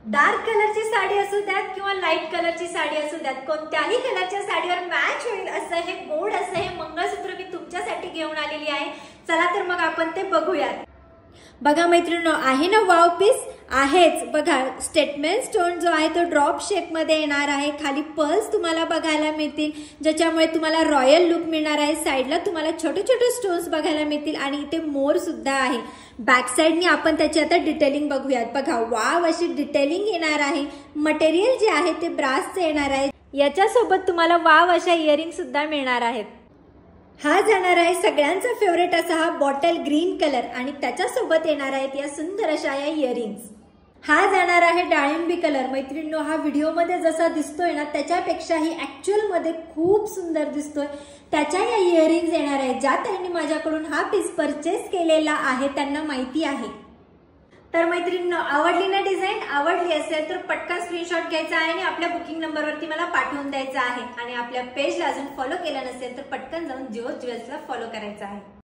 Dark कलरची साडी असू द्यात किंवा लाईट कलरची साडी असू द्यात, कोणत्याही कलरच्या साडीवर मॅच होईल असं हे गोड असं हे मंगळसूत्र मी तुमच्यासाठी घेऊन आलेली आहे। चला तर मग आपण ते बघूयात। बघा मैत्रिणींनो, आहे ना वाव पीस? आहेच। बघा स्टेटमेंट स्टोन जो आहे तो ड्रॉप शेप मध्ये येणार आहे। खाली पर्ल्स तुम्हाला बघायला मिळतील, ज्याच्यामुळे तुम्हाला रॉयल लुक मिळणार आहे। साइडला तुम्हाला छोटे छोटे स्टोन्स बघायला मिळतील आणि इथे मोर सुद्धा आहे। बॅक साइडनी आपण त्याची आता डिटेलिंग बघूयात। बघा वाव अशी डिटेलिंग येणार आहे। मटेरियल जे आहे ते ब्रासचे येणार आहे। याच्यासोबत तुम्हाला वाव अशा इयरिंग सुद्धा मिळणार आहेत। हा जाणार आहे सगळ्यांचा फेवरेट असा हा बॉटल ग्रीन कलर आणि त्याच्यासोबत येणार आहेत या सुंदर अशा या इयरिंग्स। हा जाणार आहे डाळिंबी कलर। मैत्रिणींनो, हा व्हिडिओ मध्ये जसा दिसतोय ना त्याच्यापेक्षाही ऍक्च्युअल मध्ये खूप सुंदर दिसतोय। त्याच्या या इयरिंग्स येणार आहेत। ज्या ताईंनी माझ्याकडून हा पीस परचेस केलेला आहे त्यांना माहिती आहे। तर मैत्रिणींनो, आवडली ना डिझाईन? आवडली असेल तर पटकन स्क्रीनशॉट घ्यायचा आहे आणि आपल्या बुकिंग नंबरवरती मला पाठवून द्यायचा आहे। आणि आपल्या पेजला अजून फॉलो केलं नसेल तर पटकन जाऊन जिओ ज्वेल्सला फॉलो करायचं आहे।